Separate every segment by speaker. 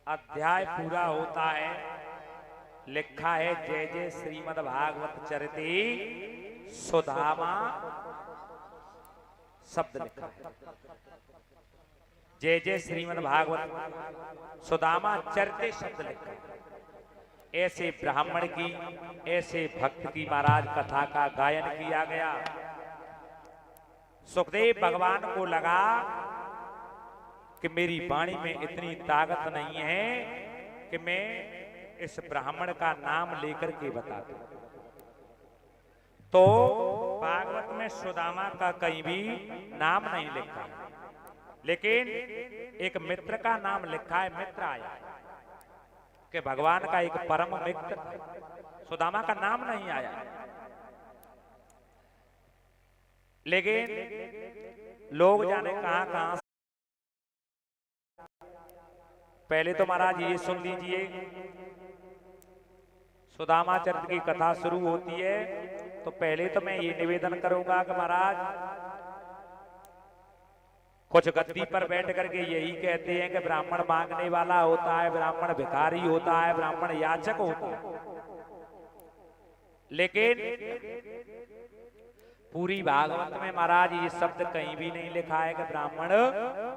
Speaker 1: अध्याय पूरा होता है, लिखा है जय जय श्रीमद् भागवत चरिते सुदामा शब्द लिखा है। जय जय श्रीमद् भागवत सुदामा चरिते शब्द लिखा है। ऐसे ब्राह्मण की, ऐसे भक्त की महाराज कथा का गायन किया गया। सुखदेव भगवान को लगा कि मेरी वाणी में इतनी ताकत नहीं है कि मैं इस ब्राह्मण का नाम लेकर के बता दूं। तो भागवत में सुदामा का कहीं भी नाम नहीं लिखा, लेकिन एक मित्र का नाम लिखा है। मित्र आया कि भगवान का एक परम मित्र, सुदामा का नाम नहीं आया। लेकिन लोग जाने कहां कहां। पहले तो महाराज ये सुन लीजिए, सुदामा चरित्र की कथा शुरू होती है तो पहले तो मैं ये निवेदन करूंगा कि महाराज कुछ गद्दी पर बैठ करके यही कहते हैं कि ब्राह्मण मांगने वाला होता है, ब्राह्मण भिखारी होता है, ब्राह्मण याचक होता है। लेकिन पूरी भागवत में महाराज ये शब्द कहीं भी नहीं लिखा है कि ब्राह्मण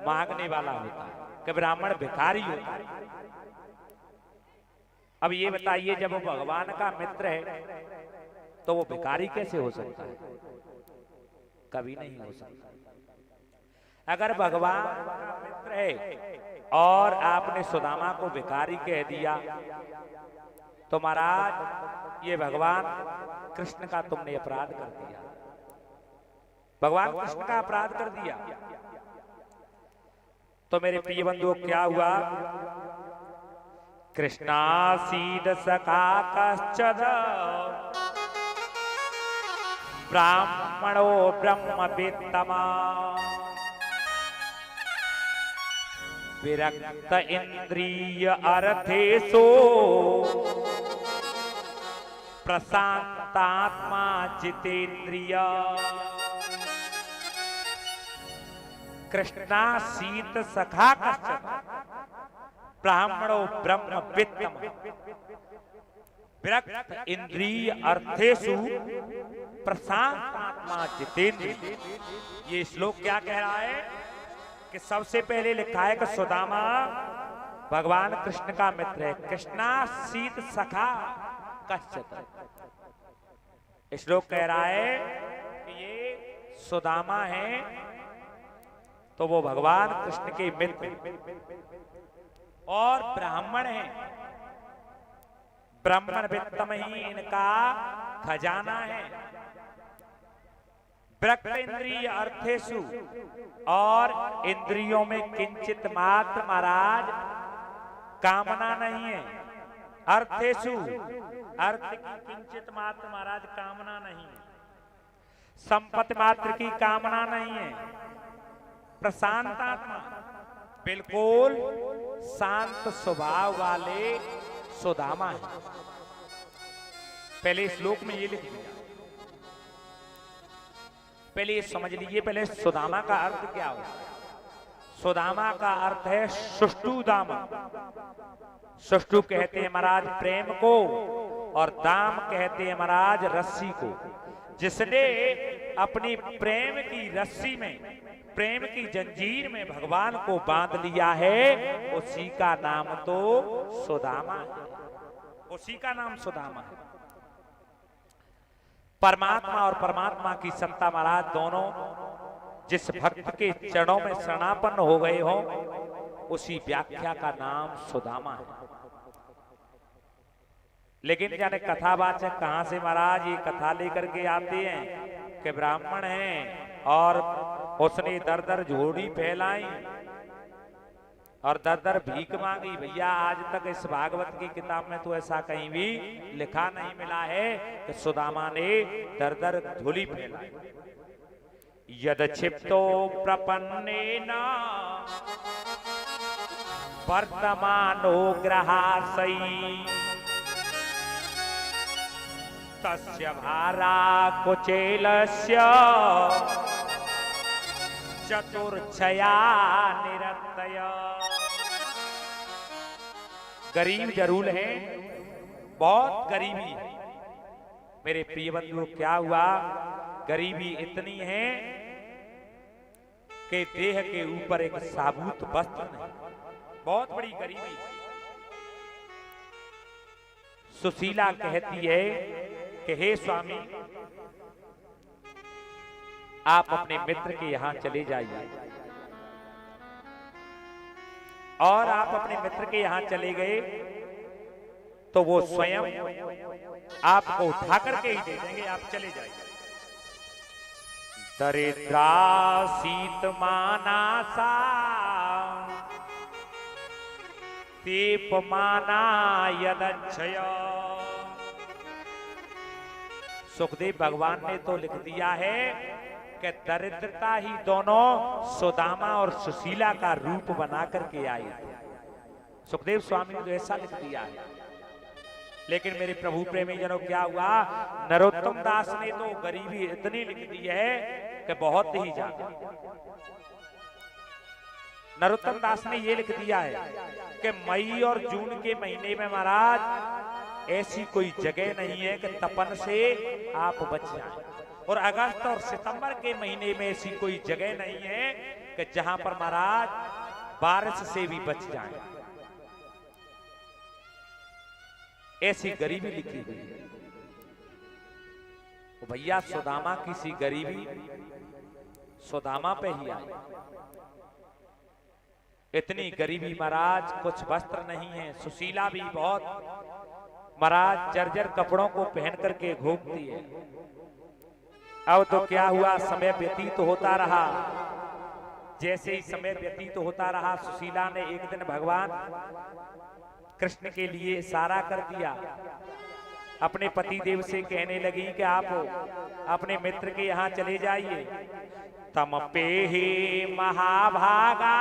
Speaker 1: मांगने वाला होता है, कि ब्राह्मण भिखारी होता है। अब ये बताइए, जब वो भगवान का मित्र है तो वो भिखारी कैसे हो सकता है? कभी नहीं हो सकता। अगर भगवान का मित्र है और आपने सुदामा को भिखारी कह दिया तो महाराज ये भगवान कृष्ण का तुमने अपराध कर दिया। भगवान कृष्ण का अपराध कर दिया। तो मेरे प्रिय बंधुओं क्या हुआ? कृष्णासीद सखा कश्चन ब्राह्मणो ब्रह्मवित्तमा विरक्त इंद्रिय अर्थेषु प्रशांतात्मा जितेन्द्रिय। कृष्णासीत सखा कश्चन ब्राह्मणो ब्रह्मवित्तम विरक्त इंद्रिय अर्थेषु प्रशांतात्मा जितेन्द्रिय। ये श्लोक क्या कह रहा है कि सबसे पहले लिखा है कि सुदामा भगवान कृष्ण का मित्र है। कृष्णासीत सखा कश्चन, श्लोक कह रहा है कि ये सुदामा है तो वो भगवान कृष्ण के मित्र और ब्राह्मण है। ब्राह्मण वित्तम ही इनका खजाना है। विरक्त इंद्रिय अर्थेषु, और इंद्रियों में किंचित मात्र महाराज कामना नहीं है। अर्थेषु, अर्थ की किंचित मात्र महाराज कामना नहीं है। संपत्ति मात्र की कामना नहीं है। प्रशांत आत्मा, बिल्कुल शांत स्वभाव वाले सुदामा है। पहले श्लोक में ये लिख दिया, पहले ये समझ लीजिए पहले सुदामा का अर्थ क्या होता है। सुदामा का अर्थ है सुष्टु दाम। सुष्टु कहते हैं महाराज प्रेम को, और दाम कहते हैं महाराज रस्सी को। जिसने अपनी प्रेम की रस्सी में, प्रेम की जंजीर में भगवान को बांध लिया है, उसी का नाम तो सुदामा है। उसी का नाम सुदामा है। परमात्मा और परमात्मा की सत्ता महाराज दोनों जिस भक्त के चरणों में शरणापन्न हो गए हो, उसी व्याख्या का नाम सुदामा है। लेकिन जाने कथावाचक कहां से महाराज ये कथा लेकर के आते हैं कि ब्राह्मण हैं और उसने दर दर झोड़ी फैलाई और दर दर भीख मांगी। भैया आज तक इस भागवत की किताब में तो ऐसा कहीं भी लिखा नहीं मिला है कि सुदामा ने दर दर झोली फैलाई। यद क्षिप्तो प्रपन्नेन वर्तमानो ग्रहासई तस्य भारा कुचेलस्य चतुर्छया निरतय। गरीब जरूर हैं, बहुत गरीबी है मेरे प्रिय बंधुओं। क्या हुआ, गरीबी इतनी है कि देह के ऊपर एक साबुत वस्त्र नहीं, बहुत बड़ी गरीबी। सुशीला कहती है कि हे स्वामी, आप अपने मित्र के यहां चले जाइए। और आप अपने मित्र के यहां चले गए तो वो स्वयं आपको उठा करके ही दे देंगे, आप चले जाइए। दरिद्रा शीत मानासा तेप माना यदक्षय। सुखदेव भगवान ने तो लिख दिया है कि दरिद्रता ही दोनों सुदामा और सुशीला का रूप बना करके आई थी। सुखदेव स्वामी ने तो ऐसा लिख दिया है। लेकिन मेरे प्रभु प्रेमी जनों, क्या हुआ, नरोत्तम दास ने तो गरीबी इतनी लिख दी है कि बहुत ही ज्यादा। नरोत्तम दास ने यह लिख दिया है कि मई और जून के महीने में महाराज ऐसी कोई जगह नहीं है कि तपन से आप बच जाएं, और अगस्त और सितंबर के महीने में ऐसी कोई जगह नहीं है कि जहां पर महाराज बारिश से भी बच जाएं। ऐसी गरीबी लिखी हुई है। तो भैया सुदामा की सी गरीबी सुदामा पे ही आई। इतनी गरीबी महाराज, कुछ वस्त्र नहीं है। सुशीला भी बहुत महाराज जर्जर कपड़ों को पहन करके घूमती है। अब तो क्या हुआ, समय व्यतीत होता रहा। जैसे ही समय व्यतीत होता रहा, सुशीला ने एक दिन भगवान कृष्ण के लिए इशारा कर दिया। अपने पति देव से कहने लगी कि आप अपने मित्र के यहाँ चले जाइए। तम पे ही महाभागा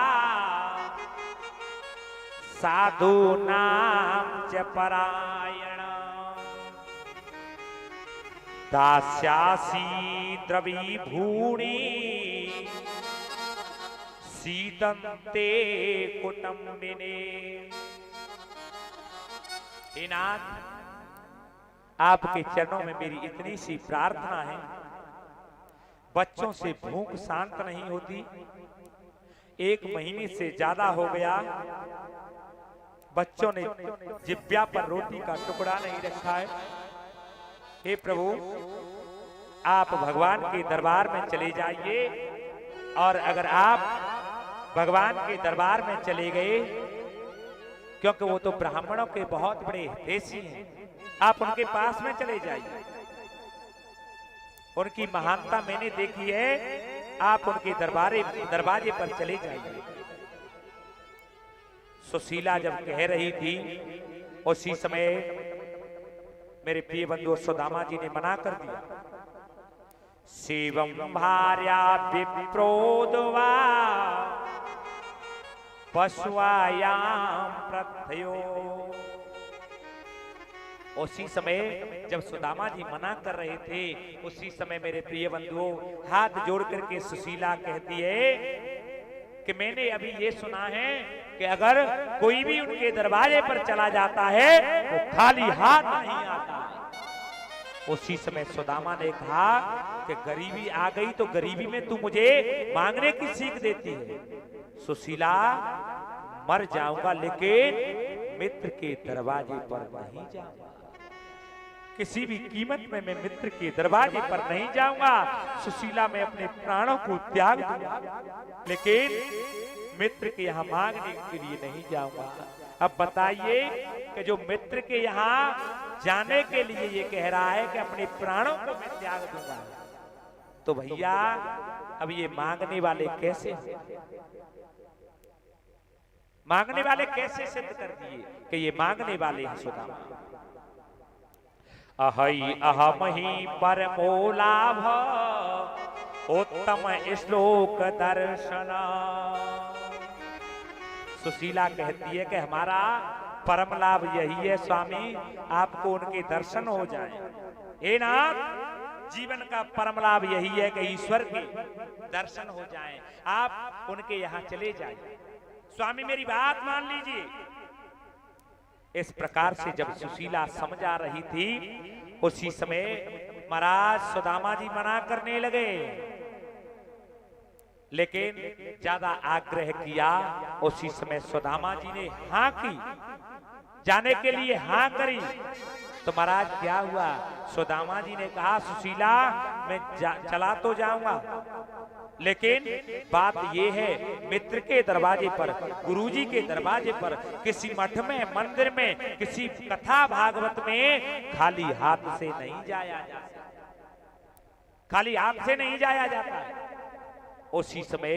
Speaker 1: साधु नाम च परायण दास्यासी द्रवी भूणी सीदंते कुटुंबिने। नाथ, आपके चरणों में मेरी इतनी सी प्रार्थना है। बच्चों से भूख शांत नहीं होती, 1 महीने से ज्यादा हो गया। बच्चों ने जिब्या पर रोटी का टुकड़ा नहीं रखा है। हे प्रभु, आप भगवान के दरबार में चले जाइए, और अगर आप भगवान के दरबार में चले गए, क्योंकि वो तो ब्राह्मणों के बहुत बड़े हितैषी हैं, आप उनके पास में चले जाइए। उनकी महानता मैंने देखी है, आप उनके दरवाजे पर चले जाइए। सुशीला जब कह रही थी, उसी समय मेरे प्रिय बंधु सुदामा जी ने मना कर दिया। शिवम भार्या विप्रोदवा पशुआयाम प्रथयो। उसी समय जब सुदामा जी मना कर रहे थे, उसी समय मेरे प्रिय बंधुओं हाथ जोड़ करके सुशीला कहती है कि मैंने अभी ये सुना है कि अगर कोई भी उनके दरवाजे पर चला जाता है वो खाली हाथ नहीं आता है। उसी समय सुदामा ने कहा कि गरीबी आ गई तो गरीबी में तू मुझे मांगने की सीख देती है। सुशीला, मर जाऊंगा लेकिन मित्र के दरवाजे पर नहीं जाऊंगा। किसी भी कीमत में मैं मित्र के दरवाजे पर नहीं जाऊंगा। सुशीला, मैं अपने प्राणों को त्याग दूंगा, लेकिन मित्र के यहाँ मांगने के लिए नहीं जाऊंगा। अब बताइए कि जो मित्र के यहाँ जाने के लिए ये कह रहा है कि अपने प्राणों को मैं त्याग दूंगा, तो भैया अब ये मांगने वाले कैसे, मांगने वाले कैसे सिद्ध कर दिए कि ये मांगने वाले हैं सुदामा। अहई अहमहि परमो लाभ उत्तम श्लोक दर्शन। सुशीला कहती है कि हमारा परम लाभ यही है स्वामी, आपको उनके दर्शन हो जाए। हे नाथ, जीवन का परम लाभ यही है कि ईश्वर के दर्शन हो जाएं, आप उनके यहाँ चले जाइए। स्वामी मेरी बात मान लीजिए, इस प्रकार से जब सुशीला समझ आ रही थी, उसी समय महाराज सुदामा जी मना करने लगे, लेकिन ज्यादा आग्रह किया। उसी समय सुदामा जी ने हाँ की, जाने के लिए हाँ करी। तो महाराज क्या हुआ, सुदामा जी ने कहा सुशीला मैं चला तो जाऊंगा, लेकिन बात यह है मित्र के दरवाजे पर, गुरुजी के दरवाजे पर, किसी मठ में, मंदिर में, किसी कथा भागवत में खाली हाथ से नहीं जाया जाता, खाली हाथ से नहीं जाया जाता है। उसी समय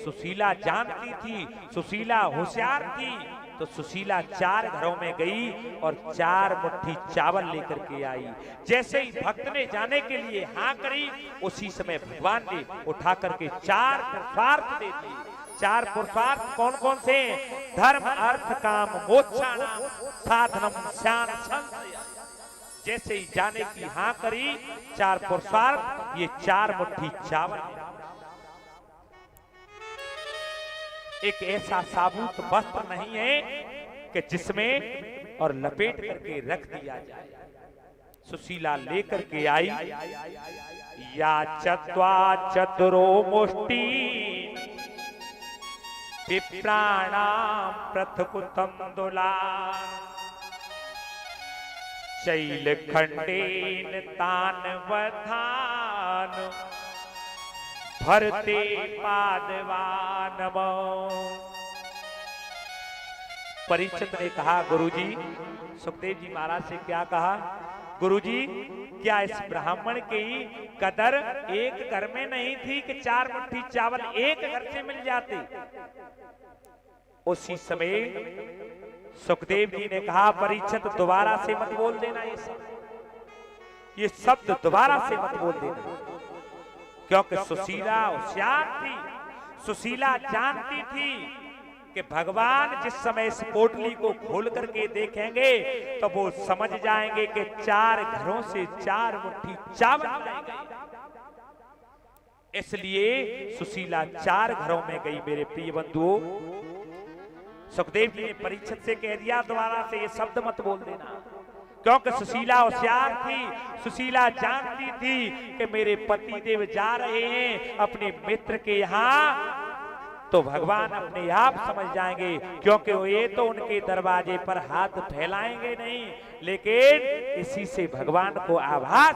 Speaker 1: सुशीला जानती थी, सुशीला होशियार थी, तो सुशीला 4 घरों में गई और 4 मुट्ठी चावल लेकर के आई। जैसे ही भक्त ने जाने के लिए हाँ करी, उसी समय भगवान ने उठा करके 4 पुरुषार्थ दे दिए। 4 पुरुषार्थ कौन कौन से? धर्म अर्थ काम मोक्षाणाम साधनम श्याम संशय। जैसे ही जाने की हाँ करी, 4 पुरुषार्थ, ये 4 मुट्ठी चावल। एक ऐसा साबुत वस्त्र नहीं है कि जिसमें और लपेट करके रख दिया जाए। सुशीला लेकर के आई, या चत्वा चतुरो मुष्टि विप्राणाम प्रथकुतम दुला शैल खंडेन तान वधान भरते पादवानम। परीक्षित ने कहा गुरुजी, सुखदेव जी महाराज से क्या कहा, गुरुजी क्या इस ब्राह्मण की कदर एक घर में नहीं थी कि 4 मुट्ठी चावल एक घर से मिल जाते? उसी समय सुखदेव जी ने कहा परीक्षित दोबारा से मत बोल देना, ये शब्द दोबारा से मत बोल देना, क्योंकि सुशीला होशियार थी। सुशीला जानती थी कि भगवान जिस समय इस पोटली को खोल करके देखेंगे तो वो समझ जाएंगे कि 4 घरों से 4 मुट्ठी चावल जाएंगे। इसलिए सुशीला 4 घरों में गई। मेरे प्रिय बंधुओं, सुखदेव जी ने परीक्षित से कह दिया दोबारा से ये शब्द मत बोल देना, क्योंकि सुशीला होशियार थी। सुशीला जानती थी कि मेरे पति देव जा रहे हैं अपने मित्र के यहाँ, तो भगवान अपने आप समझ जाएंगे, क्योंकि ये तो उनके दरवाजे पर हाथ फैलाएंगे नहीं, लेकिन इसी से भगवान को आभास।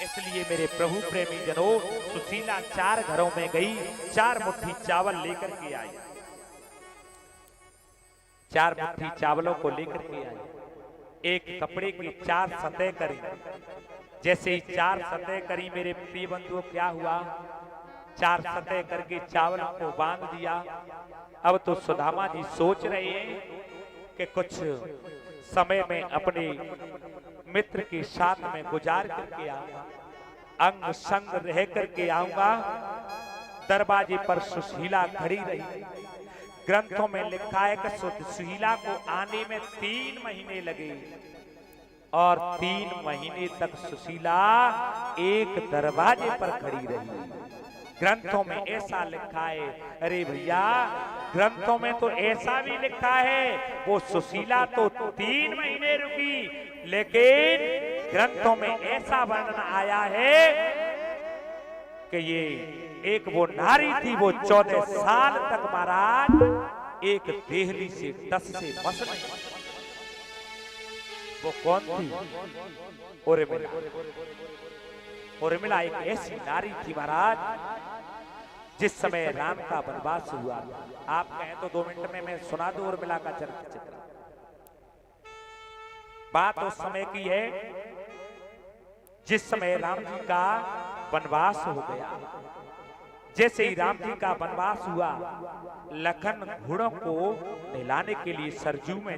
Speaker 1: इसलिए मेरे प्रभु प्रेमी जनों, सुशीला 4 घरों में गई, 4 मुट्ठी चावल लेकर के आई। 4 मुट्ठी चावलों को लेकर के आई, एक कपड़े की 4 सतह करी। जैसे ही 4 सतह करी मेरे प्रिय बंधुओं, क्या हुआ, 4 सतह करके चावल को बांध दिया। अब तो सुदामा जी सोच रहे हैं कि कुछ समय में अपने मित्र के साथ में गुजार करके आऊंगा, अंग संग रह करके आऊंगा। दरवाजे पर सुशीला खड़ी रही। ग्रंथों में लिखा है कि सुशीला को आने में 3 महीने लगे और 3 महीने तक सुशीला एक दरवाजे पर खड़ी रही। ग्रंथों में ऐसा लिखा है। अरे भैया, ग्रंथों में तो ऐसा भी लिखा है वो सुशीला तो 3 महीने रुकी, लेकिन ग्रंथों में ऐसा वर्णन आया है कि ये एक वो नारी थी, वो 14 साल तक महाराज एक देहली से 10 से बस नहीं। वो कौन थी? उर्मिला। उर्मिला एक ऐसी नारी थी महाराज, जिस समय राम का वनवास हुआ। आप कहें तो 2 मिनट में मैं सुना दूं उर्मिला का चरित्र। बात उस समय की है जिस समय राम जी का वनवास हो गया। जैसे ही राम जी का वनवास हुआ, लखन घोड़ों को नहलाने के लिए सरजू में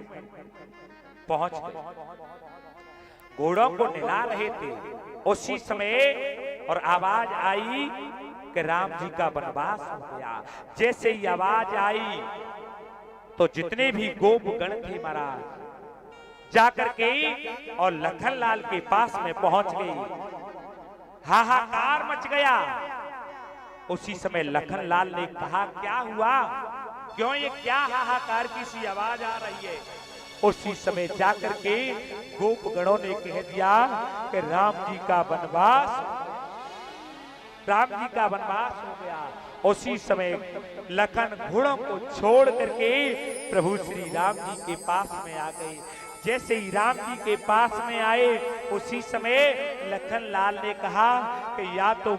Speaker 1: पहुंच गए। घोड़ों को नहला रहे थे, उसी समय और आवाज आई कि राम जी का वनवास हो गया। जैसे ही आवाज आई तो जितने भी गोपगण थे महाराज जाकर के और लखन लाल के पास में पहुंच गई। हाहाकार मच गया। उसी समय लखन लाल ने कहा क्या हुआ? क्यों ये क्या हाहाकार की सी आवाज आ रही है। उसी समय जाकर के गोपगणों ने कह दिया कि राम जी का वनवास हो गया। उसी समय लखन घोड़ों को छोड़ करके प्रभु श्री राम जी के पास में आ गए। जैसे ही राम जी के पास में आए उसी समय लखन लाल ने कहा कि या तो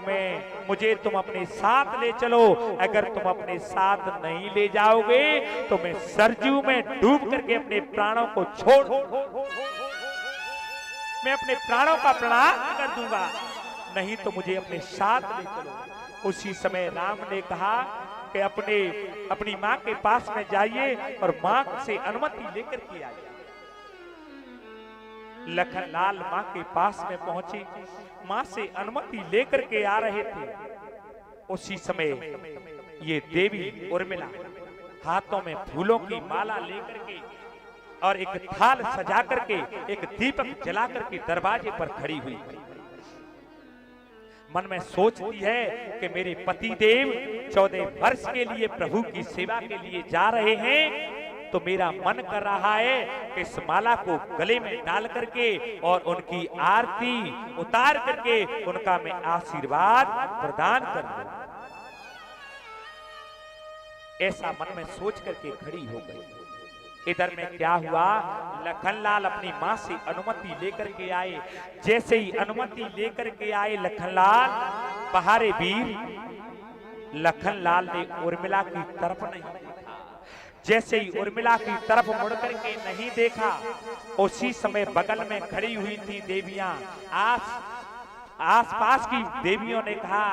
Speaker 1: मुझे तुम अपने साथ ले चलो, अगर तुम अपने साथ नहीं ले जाओगे तो मैं सरजू में डूब करके अपने प्राणों को मैं अपने प्राणों का प्रणाम कर दूंगा, नहीं तो मुझे अपने साथ ले चलो। उसी समय राम ने कहा कि अपनी माँ के पास में जाइए और माँ से अनुमति लेकर के आइए। लखनलाल माँ के पास में पहुंची, माँ से अनुमति लेकर के आ रहे थे। उसी समय ये देवी उर्मिला हाथों में फूलों की माला लेकर के और एक थाल सजा करके एक दीपक जला करके दरवाजे पर खड़ी हुई। मन में सोचती है कि मेरे पति देव 14 वर्ष के लिए प्रभु की सेवा के लिए जा रहे हैं, तो मेरा मन कर रहा है कि इस माला को गले में डाल करके और उनकी आरती उतार करके उनका मैं आशीर्वाद प्रदान कर दूं। ऐसा मन में सोच करके खड़ी हो गई। इधर में क्या हुआ, लखनलाल अपनी माँ से अनुमति लेकर के आए। जैसे ही अनुमति लेकर के आए लखनलाल पहाड़े वीर, लखनलाल ने उर्मिला की तरफ नहीं देखा। जैसे ही उर्मिला की तरफ मुड़ करके नहीं देखा, उसी समय बगल में खड़ी हुई थी देवियां, आसपास की देवियों ने कहा,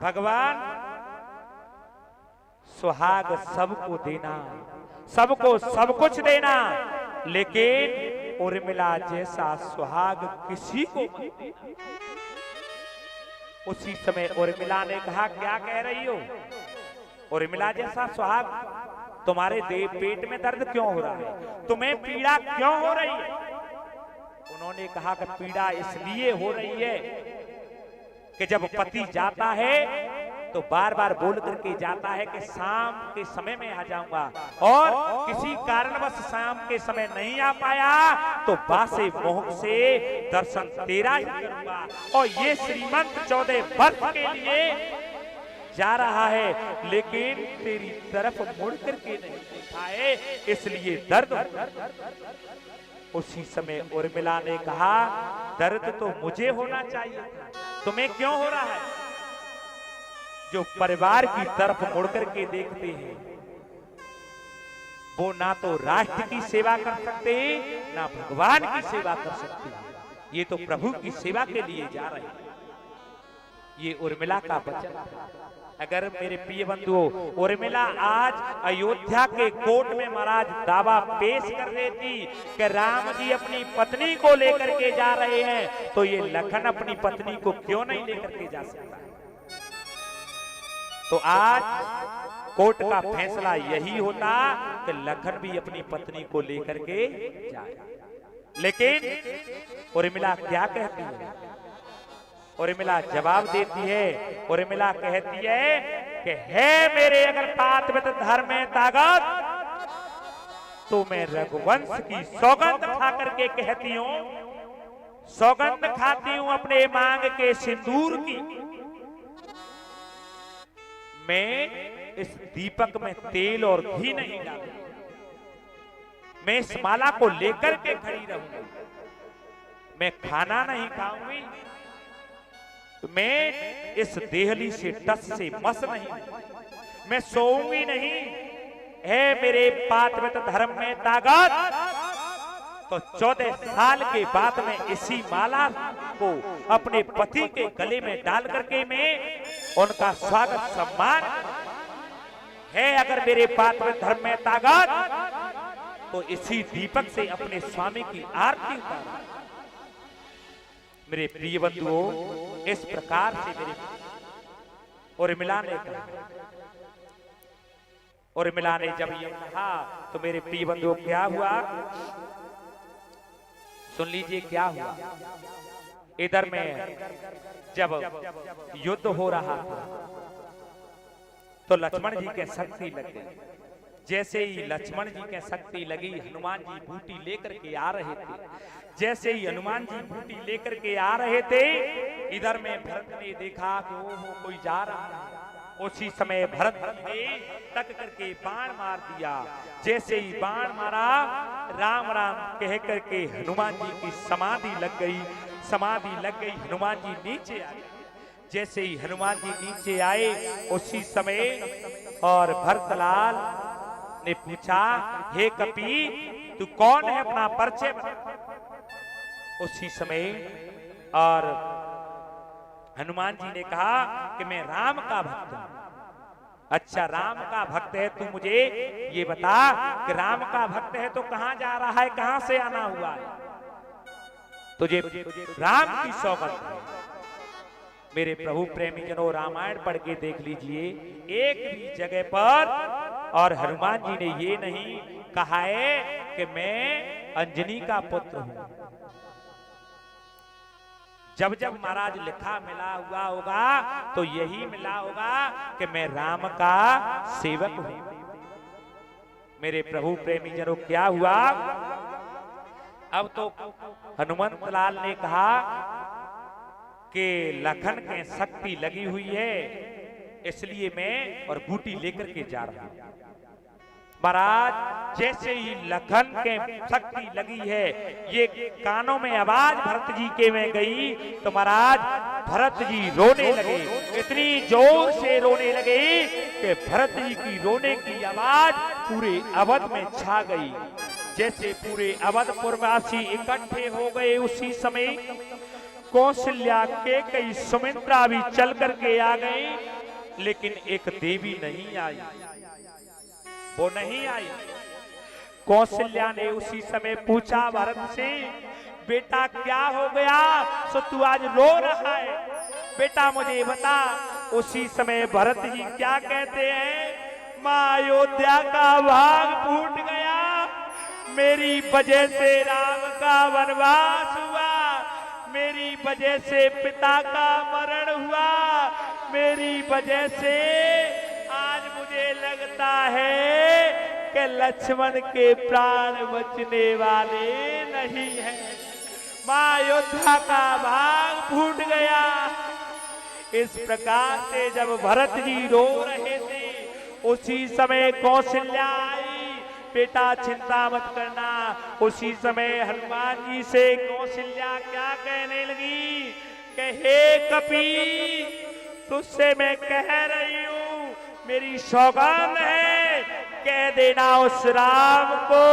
Speaker 1: भगवान सुहाग सबको देना, सबको सब कुछ देना, लेकिन उर्मिला जैसा सुहाग किसी को मत देना। उसी समय उर्मिला ने कहा, क्या कह रही हो? उर्मिला जैसा सुहाग? तुम्हारे पेट में दर्द क्यों हो रहा है? तुम्हें पीड़ा क्यों हो रही है? उन्होंने कहा कि पीड़ा इसलिए हो रही है कि जब पति जाता है तो बार बार बोल करके जाता है कि शाम के समय में आ जाऊंगा, और किसी कारणवश शाम के समय नहीं आ पाया तो बासे मोह से दर्शन तेरा ही करूंगा। और ये श्रीमंत 14 वर्ष के लिए जा रहा है, लेकिन तेरी तरफ मुड़ करके नहीं देखा है, इसलिए दर्द। उसी समय उर्मिला ने कहा, दर्द तो मुझे होना चाहिए, तुम्हें क्यों हो रहा है? जो परिवार की तरफ मुड़ करके देखते हैं वो ना तो राष्ट्र की सेवा कर सकते हैं, ना भगवान की सेवा कर सकते हैं। ये तो प्रभु की सेवा के लिए जा रहे हैं। ये उर्मिला का वचन। अगर मेरे प्रिय बंधुओं, उर्मिला आज अयोध्या के कोर्ट में महाराज दावा पेश कर देती कि राम जी अपनी पत्नी को लेकर के जा रहे हैं, तो ये लखन अपनी पत्नी को क्यों नहीं लेकर के जा सकता? तो आज कोर्ट का फैसला यही होता कि लखन भी अपनी पत्नी को लेकर के जाए। लेकिन उर्मिला क्या कहती है? उर्मिला जवाब देती है, उर्मिला कहती है कि है मेरे अगर पातिव्रत धर्म में ताकत तो मैं रघुवंश की सौगंध खा करके कहती हूँ, सौगंध खाती हूँ अपने मांग के सिंदूर की, मैं इस दीपक में तेल और घी नहीं डालूंगी, मैं इस माला को लेकर के खड़ी रहूंगी, मैं खाना नहीं खाऊंगी, मैं इस देहली से टस से मस नहीं, मैं सोऊंगी नहीं। है मेरे पातिव्रत धर्म में ताकत तो 14 साल के बाद में इसी माला को अपने पति के गले में डाल करके मैं उनका स्वागत सम्मान है। अगर मेरे पातिव्रत धर्म में ताकत तो इसी दीपक से अपने स्वामी की आरती उतारा। मेरे प्रिय बंधुओं, इस प्रकार से मेरे उर्मिला ने कहा, उर्मिला ने जब ये कहा तो मेरे प्रिय बंधुओं क्या हुआ, सुन लीजिए क्या हुआ। इधर में जब युद्ध हो रहा था तो लक्ष्मण जी के शक्ति लग गई। जैसे ही लक्ष्मण जी के शक्ति लगी, हनुमान जी बूटी लेकर के आ रहे थे। जैसे ही हनुमान जी बूटी लेकर के आ रहे थे, इधर में भरत ने देखा कि ओहो कोई जा रहा है। उसी समय भरत ने तक करके बाण मार दिया। जैसे ही बाण मारा, राम राम कह करके हनुमान जी की समाधि लग गई। समाधि लग गई, हनुमान जी नीचे आए। जैसे ही हनुमान जी नीचे आए, उसी समय और भरतलाल ने पूछा, हे कपी तू कौन है, अपना परिचय बता। उसी समय और हनुमान जी ने कहा कि मैं राम का भक्त हूं। अच्छा, राम का भक्त है, तू मुझे ये बता कि राम का भक्त है तो कहां जा रहा है, कहां से आना हुआ है? तुझे राम की सौगंध है। मेरे प्रभु प्रेमी जनों, रामायण पढ़ के देख लीजिए, एक भी जगह पर और हनुमान जी ने ये नहीं कहा है कि मैं अंजनी का पुत्र हूं। जब जब महाराज लिखा मिला हुआ होगा तो यही मिला होगा कि मैं राम का सेवक हूं। मेरे प्रभु प्रेमी जनों, क्या हुआ? अब तो हनुमंत लाल ने कहा कि लखन के शक्ति लगी हुई है, इसलिए मैं और बूटी लेकर के जा रहा हूं। महाराज जैसे ही लखन के शक्ति लगी है, ये कानों में आवाज भरत जी के में गई तो महाराज भरत जी रोने लगे। इतनी जोर से रोने लगे कि भरत जी की रोने की आवाज पूरे अवध में छा गई। जैसे पूरे अवधपुरवासी इकट्ठे हो गए, उसी समय कौशल्या के कई सुमित्रा भी चल करके आ गई, लेकिन एक देवी नहीं आई। वो नहीं आई। कौशल्या ने उसी समय पूछा भरत से, बेटा क्या हो गया, सो तू आज रो रहा है, बेटा मुझे बता। उसी समय भरत जी क्या कहते हैं, मां अयोध्या का भाग फूट गया, मेरी वजह से राम का वनवास हुआ, मेरी वजह से पिता का मरण हुआ, मेरी वजह से आज मुझे लगता है कि लक्ष्मण के प्राण बचने वाले नहीं हैं। मां अयोध्या का भाग फूट गया। इस प्रकार से जब भरत जी रो रहे थे, उसी समय कौशल्या आई, बेटा चिंता मत करना। उसी समय हनुमान जी से कौशल्या क्या कहने लगी कि हे कपी, तुझसे मैं कह रही हूं, मेरी सौगान है, कह देना उस राम को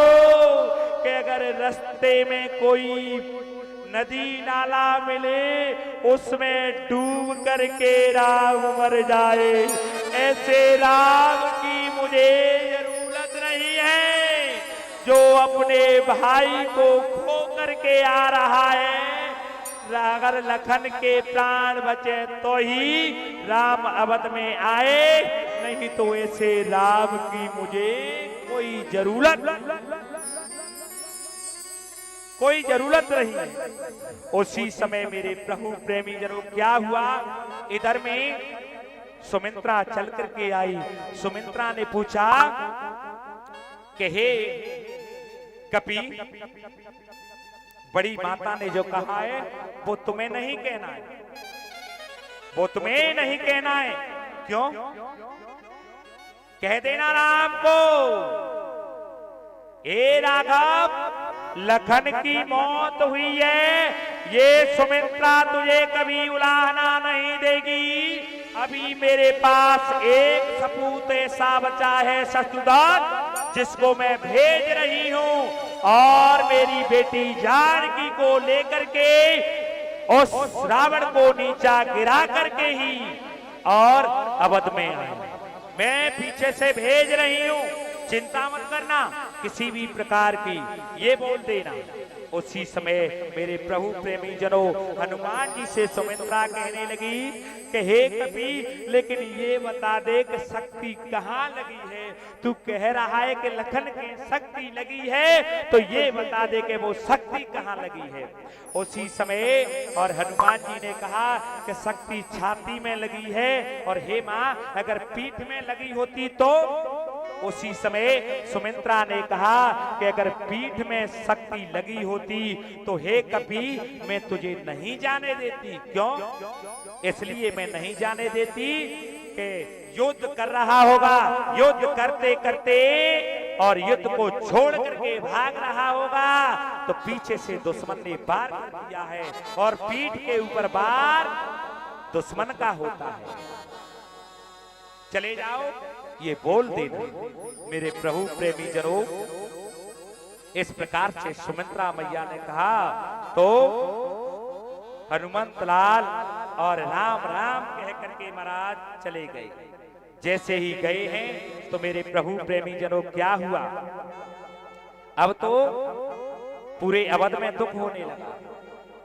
Speaker 1: कि अगर रास्ते में कोई नदी नाला मिले, उसमें डूब करके राम मर जाए। ऐसे राम की मुझे जरूरत नहीं है, जो अपने भाई को खो करके आ रहा है। अगर लखन के प्राण बचे तो ही राम अवध में आए, नहीं तो ऐसे राम की मुझे कोई जरूरत नहीं है। उसी समय मेरे प्रभु प्रेमी जनों, क्या हुआ? इधर में सुमित्रा चल करके आई। सुमित्रा ने पूछा कि हे कपी, बड़ी माता ने जो कहा है वो तुम्हें नहीं कहना है, वो तुम्हें नहीं कहना है। क्यों? कह देना राम को, ए राघव, लखन की मौत हुई है, ये सुमित्रा तुझे कभी उलाहना नहीं देगी। अभी मेरे पास एक सपूत ऐसा बचा है शत्रुघ्न, जिसको मैं भेज रही हूं, और मेरी बेटी जानकी को लेकर के उस रावण को नीचा गिरा करके ही और अवध में आए। मैं पीछे से भेज रही हूं, चिंता मत करना किसी भी प्रकार की, ये बोल देना। उसी समय मेरे प्रभु प्रेमी जनों, हनुमान जी से सुमित्रा कहने लगी कि हे कपी, लेकिन ये बता दे कि शक्ति कहाँ लगी है? तू कह रहा है कि लखन के शक्ति लगी है, तो ये बता दे कि वो शक्ति कहाँ लगी है। उसी समय और हनुमान जी ने कहा कि शक्ति छाती में लगी है, और हे माँ, अगर पीठ में लगी होती तो उसी समय सुमित्रा ने कहा कि अगर पीठ में शक्ति लगी होती तो हे कपि मैं तुझे नहीं जाने देती। क्यों? इसलिए मैं नहीं जाने देती कि युद्ध कर रहा होगा, युद्ध करते करते और युद्ध को छोड़ करके भाग रहा होगा तो पीछे से दुश्मन ने वार कर दिया है और पीठ के ऊपर वार दुश्मन का होता है। चले जाओ ये बोल देना मेरे प्रभु प्रेमी जनों। इस प्रकार से सुमित्रा मैया ने कहा तो हनुमंत लाल और राम राम कह करके महाराज चले गए। जैसे ही गए हैं तो मेरे प्रभु प्रेमी जनों क्या हुआ, अब तो पूरे अवध में दुख होने लगा,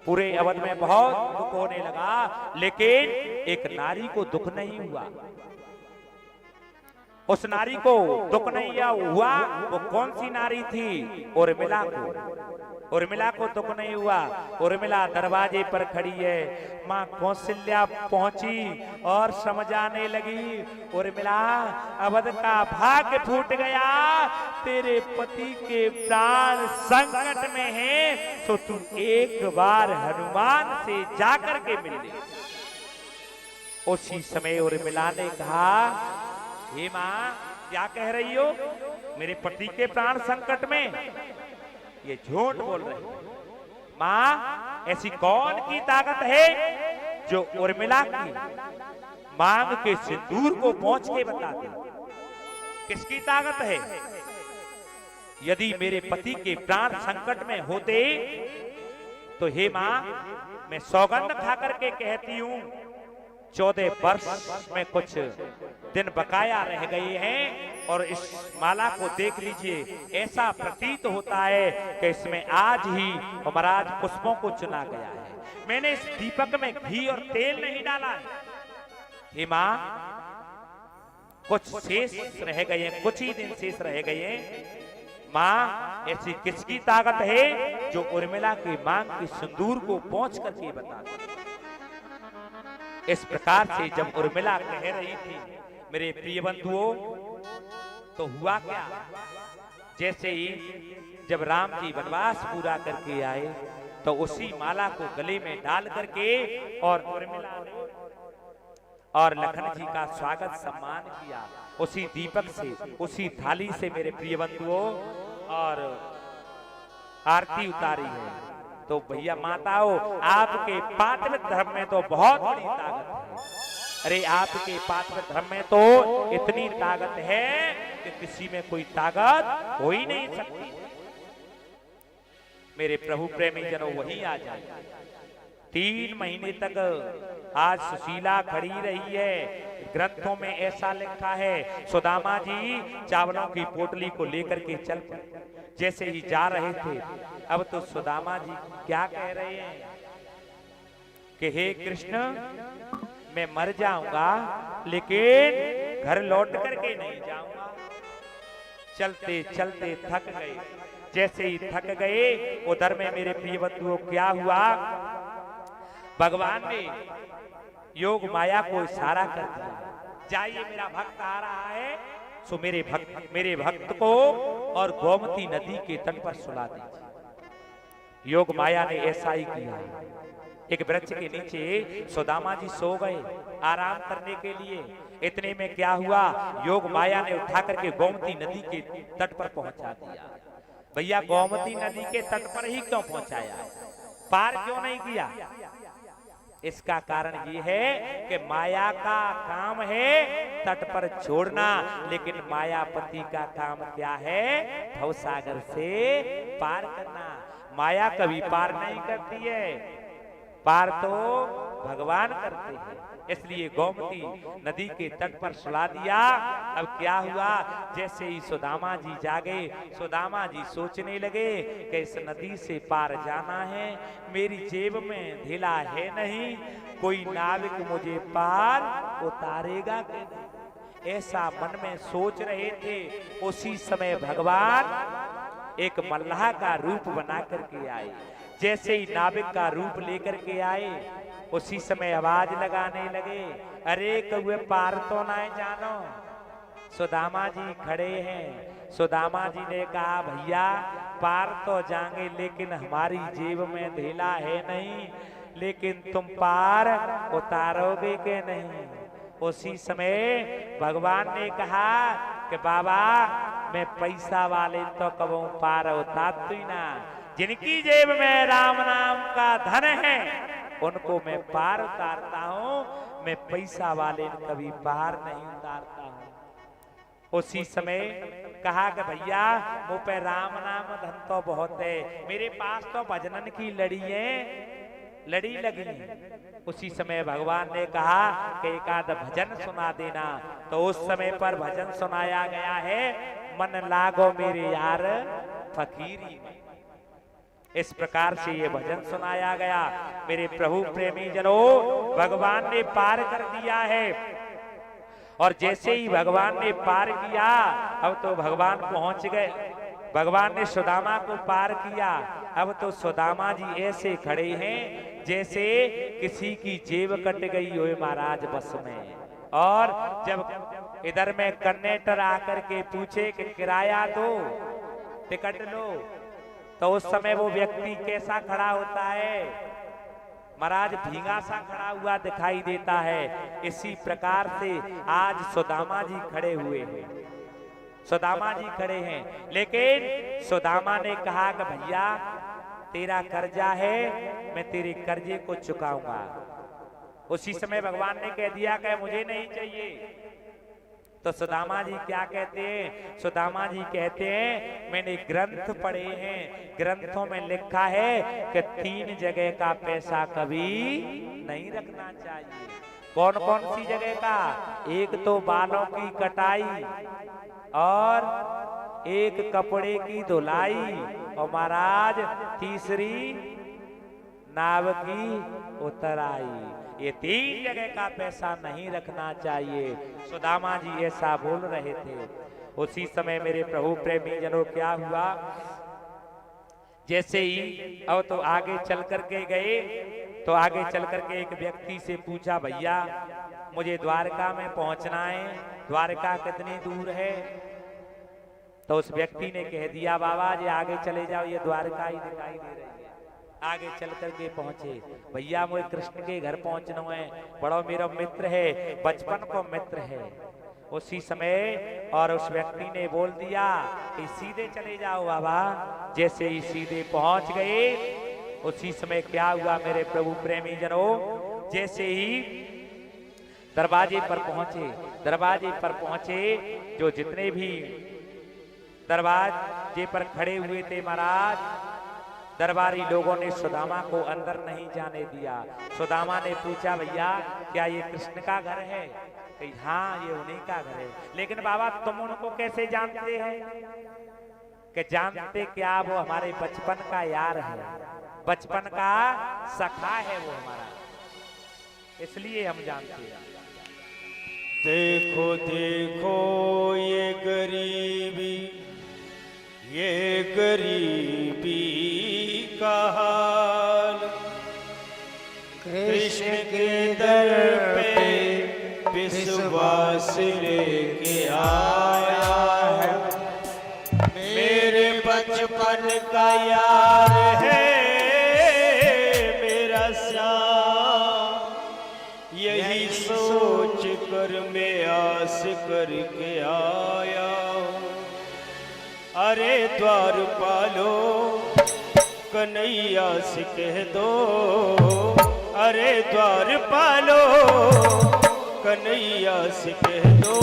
Speaker 1: पूरे अवध में बहुत दुख होने लगा, लेकिन एक नारी को दुख नहीं हुआ। उस नारी को दुख नहीं हुआ। वो कौन सी नारी थी? उर्मिला को। उर्मिला को दुख नहीं हुआ। उर्मिला दरवाजे पर खड़ी है। माँ कौशल्या पहुंची और समझाने लगी, उर्मिला अवध का भाग्य फूट गया, तेरे पति के प्राण संकट में हैं, तो तू एक बार हनुमान से जाकर के मिल ले। उसी समय उर्मिला ने कहा, हे माँ क्या कह रही हो? मेरे पति के प्राण संकट में? ये झूठ बोल रही है। माँ ऐसी कौन की ताकत है जो उर्मिला की मांग के सिंदूर को पहुंच के बता दे? किसकी ताकत है? यदि मेरे पति के प्राण संकट में होते तो हे माँ मैं सौगंध खा करके कहती हूं 14 वर्ष में कुछ दिन बकाया रह गए हैं और इस माला को देख लीजिए, ऐसा प्रतीत होता है कि इसमें आज ही महाराज पुष्पों को चुना गया है। मैंने इस दीपक में घी और तेल नहीं डाला है। हे मां कुछ शेष रह गए हैं, कुछ ही दिन शेष रह गए हैं। मां ऐसी किसकी ताकत है जो उर्मिला की मांग की सिंदूर को पहुंच करके बता दे? इस प्रकार से जब उर्मिला कह रही थी मेरे प्रिय बंधुओं, तो हुआ क्या, जैसे ही जब राम जी वनवास पूरा करके आए तो उसी माला को गले में डाल करके और उर्मिला ने और लखन जी का स्वागत सम्मान किया उसी दीपक से, उसी थाली से मेरे प्रिय बंधुओं, और आरती उतारी है। तो भैया माताओं, आपके पात्व धर्म में तो बहुत बड़ी ताकत है। अरे आपके पात्व धर्म में तो इतनी ताकत है कि किसी में कोई ताकत हो ही नहीं सकती। मेरे प्रभु प्रेमी जनों वही आ जाए। 3 महीने तक आज सुशीला खड़ी रही है। ग्रंथों में ऐसा लिखा है, सुदामा जी चावलों की पोटली को लेकर के चल पड़े। जैसे ही जा रहे थे, अब तो सुदामा जी क्या कह रहे हैं कि हे कृष्ण मैं मर जाऊंगा लेकिन घर लौट करके नहीं जाऊंगा। चलते चलते थक गए। जैसे ही थक गए उधर में मेरे प्रिय बंधुओं क्या हुआ, भगवान ने योग माया को इशारा कर दिया, जाइए मेरा भक्त आ रहा है, सो मेरे भक्त को और गोमती नदी के तट पर सुला दीजिए। योग माया ने ऐसा ही किया। एक वृक्ष के नीचे सुदामा जी सो गए आराम करने के लिए। इतने में क्या हुआ, योग माया ने उठा करके गोमती नदी के तट पर पहुंचा दिया। भैया गोमती नदी के तट पर ही क्यों पहुंचाया, पार क्यों नहीं किया? इसका कारण ये है कि माया का काम है तट पर छोड़ना, लेकिन मायापति का काम क्या है, भवसागर से पार करना। माया कभी पार नहीं करती है, पार तो भगवान करते हैं। इसलिए गोमती नदी के तट पर सुला दिया। अब क्या हुआ, जैसे ही सुदामा जी जागे, सुदामा जी सोचने लगे कि इस नदी से पार जाना है, मेरी जेब में ढीला है नहीं, कोई नाविक मुझे पार उतारेगा कि नहीं, ऐसा मन में सोच रहे थे। उसी समय भगवान एक मल्लाह का रूप बना करके आए। जैसे ही नाविक का रूप लेकर के आए, उसी समय आवाज लगाने लगे, अरे कौए पार तो ना जानो, सुदामा जी खड़े हैं। सुदामा जी ने कहा भैया पार तो जाएंगे लेकिन हमारी जेब में ढेला है नहीं, लेकिन तुम पार उतारोगे के नहीं। उसी समय भगवान ने कहा कि बाबा मैं पैसा वाले तो कबू पार उतार ही ना, जिनकी जेब में राम नाम का धन है उनको मैं पार उतारता हूँ, मैं पैसा वाले कभी पार नहीं उतारता हूँ। उसी समय कहा कि भैया मुँह पे राम नाम धन तो बहुत है, मेरे पास तो भजनन की लड़ी लगी। उसी समय भगवान ने कहा कि एक आध भजन सुना देना। तो उस समय पर भजन सुनाया गया है, मन लागो मेरे यार फकीरी में। इस प्रकार से ये भजन सुनाया गया। मेरे प्रभु प्रेमी जनों, भगवान ने पार कर दिया है और जैसे ही भगवान ने पार किया अब तो भगवान पहुंच गए। भगवान ने सुदामा को पार किया, अब तो सुदामा जी ऐसे खड़े हैं जैसे किसी की जेब कट गई हो महाराज बस में। और जब इधर में कंडक्टर आकर के पूछे कि किराया दो, टिकट लो, तो उस समय वो व्यक्ति कैसा खड़ा होता है महाराज, भीगा सा खड़ा हुआ दिखाई देता है। इसी प्रकार से आज सुदामा जी खड़े हुए हैं, सुदामा जी खड़े हैं। लेकिन सुदामा ने कहा कि भैया तेरा कर्जा है, मैं तेरे कर्जे को चुकाऊंगा। उसी समय भगवान ने कह दिया कि मुझे नहीं चाहिए। तो सुदामा जी क्या कहते हैं? सुदामा जी कहते हैं मैंने ग्रंथ पढ़े हैं, ग्रंथों में लिखा है कि 3 जगह का पैसा कभी नहीं रखना चाहिए। कौन कौन सी जगह का? एक तो बालों की कटाई, और एक कपड़े की धुलाई, और महाराज तीसरी नाव की उतराई। ये 3 जगह का पैसा नहीं रखना चाहिए। सुदामा जी ऐसा बोल रहे थे। उसी समय मेरे प्रभु प्रेमी जनों क्या हुआ, जैसे ही अब तो आगे चल करके गए, तो आगे चल करके एक व्यक्ति से पूछा भैया मुझे द्वारका में पहुंचना है, द्वारका कितनी दूर है? तो उस व्यक्ति ने कह दिया बाबा जी आगे चले जाओ, ये द्वारका ही दिखाई दे रही है। आगे चल करके पहुंचे। भैया मुझे कृष्ण के घर पहुंचना है, बड़ा मेरा मित्र है, बचपन को मित्र है। उसी समय और उस व्यक्ति ने बोल दिया कि सीधे चले जाओ बाबा। जैसे ही सीधे पहुंच गए, उसी समय क्या हुआ मेरे प्रभु प्रेमी जनों, जैसे ही दरवाजे पर पहुंचे, दरवाजे पर पहुंचे, जो जितने भी दरवाजे पर खड़े हुए थे महाराज, दरबारी लोगों ने सुदामा को अंदर नहीं जाने दिया। सुदामा ने पूछा भैया क्या ये कृष्ण का घर है? कि हाँ ये उन्हीं का घर है। लेकिन बाबा तुम उनको कैसे जानते हैं? कि जानते क्या, वो हमारे बचपन का यार है, बचपन का सखा है वो हमारा, इसलिए हम जानते हैं।
Speaker 2: देखो देखो ये गरीबी, ये गरीबी का हाल, कृष्ण के दर पे विश्वास लेके आया है। मेरे बचपन का यार है मेरा श्याम, यही सोच कर मैं आस करके आया। अरे द्वारपालो कन्हैया से कह दो, अरे द्वारपालो कन्हैया से कह दो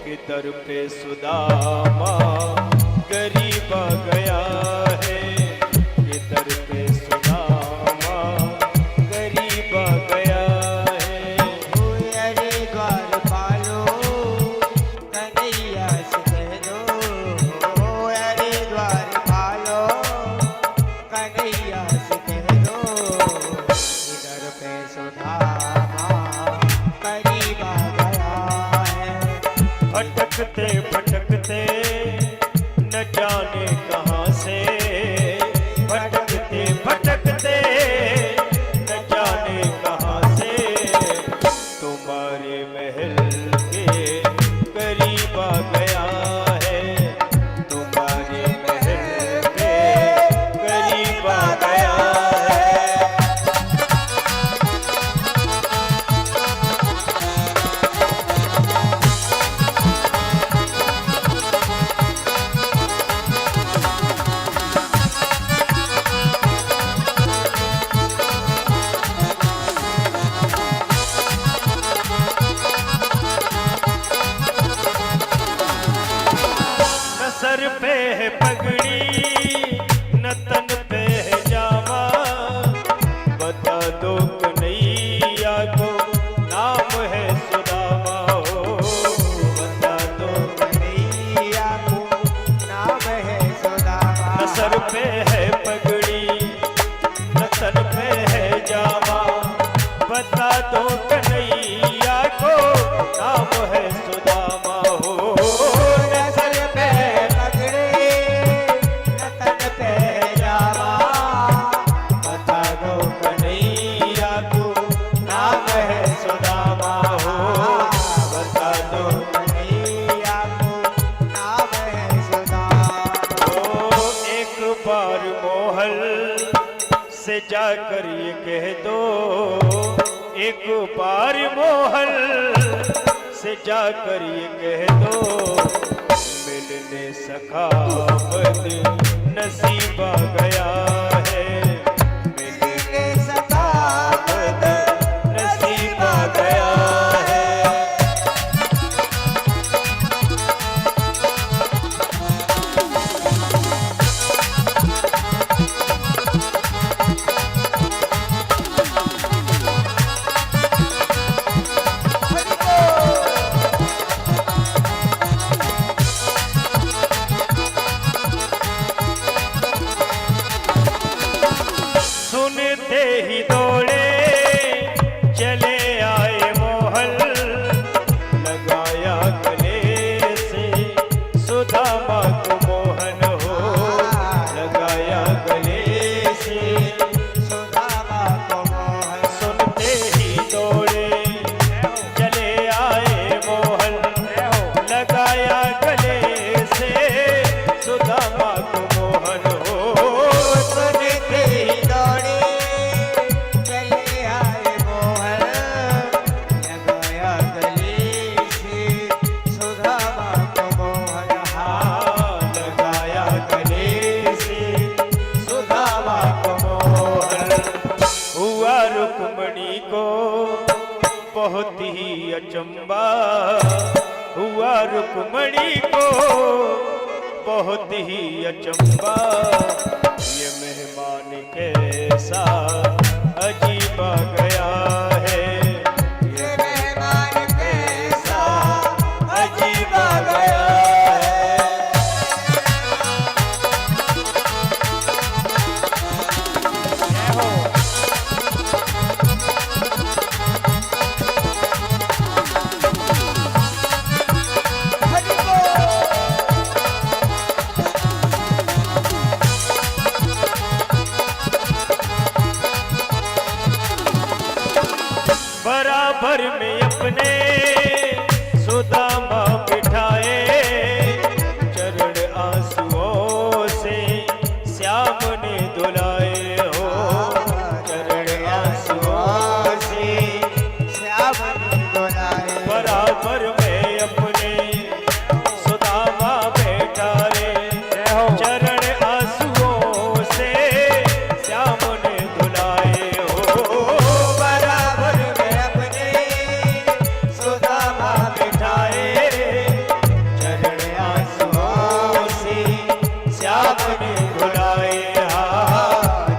Speaker 2: कि दर पे सुदामा गरीब आ गया है, कि दर पे सुदामा गरीब आ गया है।
Speaker 3: अरे द्वारपालो कन्हैया से कह दो, अरे द्वारपालो कन्हैया से कह दो, इधर पे सुदामा करीब आ गया है।
Speaker 2: भटकते भटकते न जाने कहाँ से, भटकते भटकते न जाने कहाँ से, तुम्हारे महल के करीब सर पे है पगड़ी न तन पे है जामा, बता दो कन्हैया को नाम है सुदामा हो, बता दो
Speaker 3: कन्हैया को नाम है सुदामा।
Speaker 2: न सर पे है पगड़ी न तन पे है जामा, बता दो कन्हैया को नाम है सुदामा हो।
Speaker 3: न सर पे पगड़ी न तन पे जामा,
Speaker 2: बता दो कन्हैया को नाम है सुदामा हो, बता दो
Speaker 3: कन्हैया को नाम है सुदामा।
Speaker 2: ओ एक बार मोहल से जाकर ये कह दो, एक बार मोहल से जाकर ये कह दो, मिलने सखा बद नसीबा गया है, मिलने सखा बद नसीबा गया है। सुनते ही दौड़े चले आए मोहल, लगाया गले से सुदामा को मोहन हो, लगाया गले से
Speaker 3: सुदामा को मोहन।
Speaker 2: सुनते ही दौड़े चले आए मोहन, लगाया गले से सुदामा को मोहन हो।
Speaker 3: सुनते ही दौड़े चले आए मोहन, लगाया गले से सुदामा को मोहन।
Speaker 2: लगाया गले से सुदामा को मोहन। हुआ रुक्मणी को बहुत ही अचंबा, हुआ रुक्मणी को बहुत ही अचंबा, ये मेहमान कैसा अजीबा गया है,
Speaker 3: ये मेहमान कैसा
Speaker 2: अजीबा गया है। बराबर में अपने सुदामा बिठाए, चरण आंसुओं से श्याम ने धुलाए हो, चरण आंसुओं से
Speaker 3: श्याम ने बुलाए।
Speaker 2: बराबर में अपने सुदामा बैठाए, चरण आंसुओं से श्याम ने धुलाए हो, बराबर में अपने सुदामा बैठाए, चरण आंसुओं से श्याम ने धुलाए,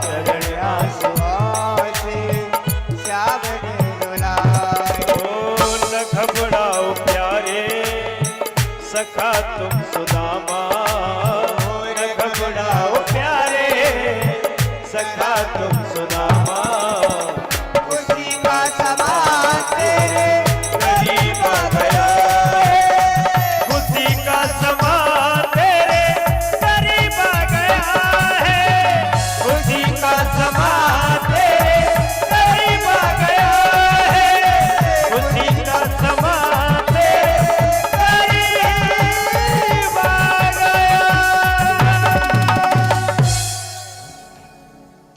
Speaker 3: चरण आंसुओं से श्याम ने बुलाए।
Speaker 2: ओ न घबराओ प्यारे सखा तुम सुदामा, न घबराओ प्यारे सखा तुम सुदामा,
Speaker 3: उसी का समान तेरे
Speaker 2: करीब आ गया है, खुशी का समा तेरे करीब आ गया है, खुशी का समा तेरे करीब आ गया है, खुशी का समा तेरे करीब आ गया।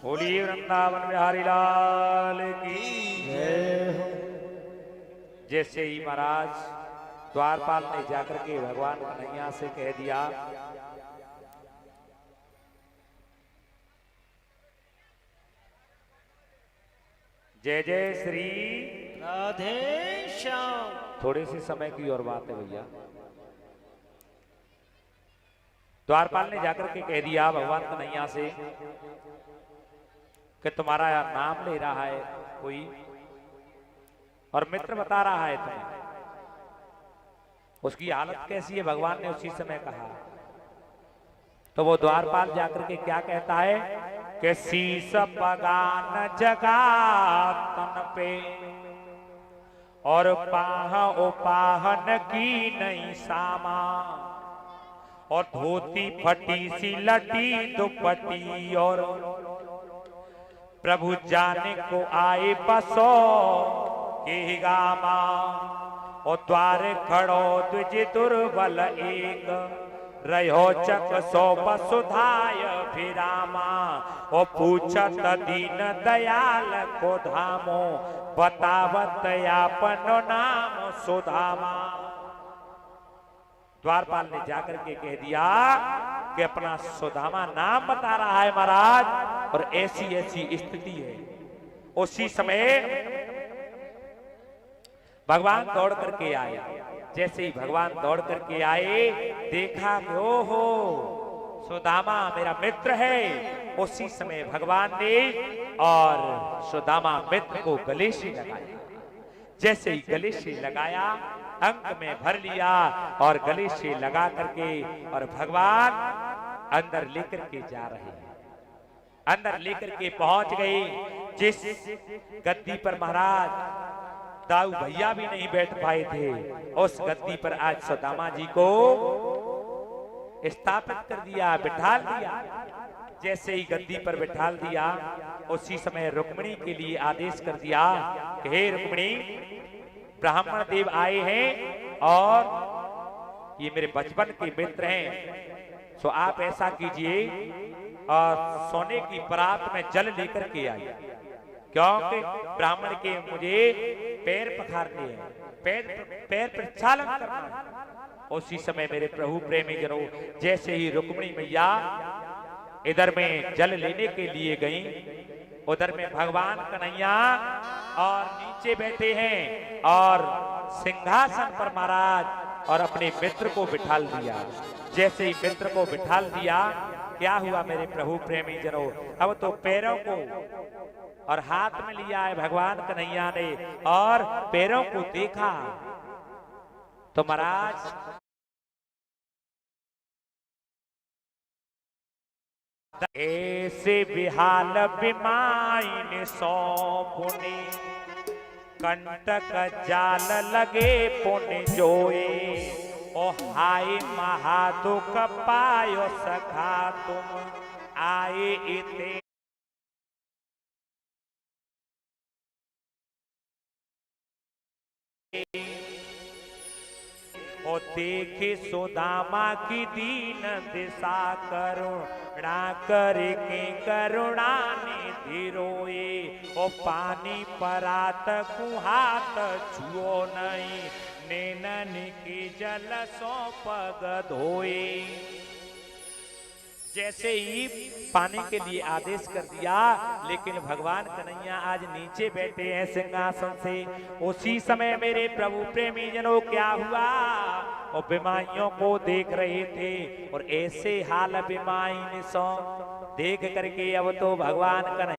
Speaker 1: बोलिए वृंदावन बिहारी लाल की
Speaker 2: जय हो।
Speaker 1: जैसे ही महाराज द्वारपाल ने जाकर के भगवान कन्हैया से कह दिया, जय जय श्री
Speaker 2: राधे श्याम।
Speaker 1: थोड़े से समय की और बात है भैया। द्वारपाल ने जाकर के कह दिया भगवान कन्हैया से कि तुम्हारा नाम ले रहा है कोई और मित्र बता रहा है तुम्हें, उसकी हालत कैसी है भगवान ने उसी समय कहा। तो वो द्वारपाल जाकर के क्या कहता है कि शीस पगान जगा तन पे और पाह उपाहन की नहीं सामा और धोती फटी सी लटी दुपट्टी और प्रभु जाने को आए बसो के गामा और द्वार खड़ो द्विज दुर्बल एक रहो चक सो बसुधाय फिरामा और पूछत दीन दयाल को धामो बतावत आपनो नाम सुधामा। द्वारपाल ने जाकर के कह दिया कि अपना सुदामा नाम बता रहा है महाराज और ऐसी ऐसी स्थिति है। उसी समय भगवान दौड़ करके आए। जैसे ही भगवान दौड़ करके आए देखा कि ओहो सुदामा मेरा मित्र है। उसी समय भगवान ने और सुदामा मित्र को गले से लगाया। जैसे ही गले से लगाया अंक में भर लिया और गले से लगा करके और भगवान अंदर लेकर के जा रहे हैं। अंदर लेकर के पहुंच गए जिस गद्दी पर महाराज दाऊ भैया भी नहीं बैठ पाए थे, उस गद्दी पर आज सुदामा जी को स्थापित कर दिया, बिठाल दिया। जैसे ही गद्दी पर बिठाल दिया उसी समय रुक्मिणी के लिए आदेश कर दिया कि हे रुक्मिणी, ब्राह्मण देव आए हैं और ये मेरे बचपन के मित्र हैं, सो आप ऐसा कीजिए और सोने की परात में जल लेकर के आइए, क्योंकि ब्राह्मण के मुझे पैर पखारने हैं, पैर प्रक्षालन करना है। उसी समय मेरे प्रभु प्रेमी जनों जैसे ही रुक्मिणी मैया इधर में जल लेने के लिए गई, उधर में भगवान कन्हैया और नीचे बैठे हैं और सिंहासन पर महाराज और अपने मित्र को बिठाल दिया। जैसे ही मित्र को बिठाल दिया क्या हुआ मेरे प्रभु प्रेमी जनों, अब तो पैरों को और हाथ में लिया है भगवान कन्हैया ने और पैरों को देखा तो महाराज ऐसे बिहाल बिमाइन सौंपुने कंटक जाल लगे पुन जोए ओ हाय महादुख पायो सखा तुम आए इते ओ देखे सुदामा की दीन दिशा करुणा करके करुणा निधि रोए ओ पानी परात कुहात छुओ नहीं नैनन की जल सो पग धोए। जैसे ही पानी के लिए आदेश कर दिया लेकिन भगवान कन्हैया आज नीचे बैठे हैं सिंहासन से। उसी समय मेरे प्रभु प्रेमी जनों क्या हुआ, और बीमारियों को देख रहे थे और ऐसे हाल बीमारी सो देख करके अब तो भगवान कन्हैया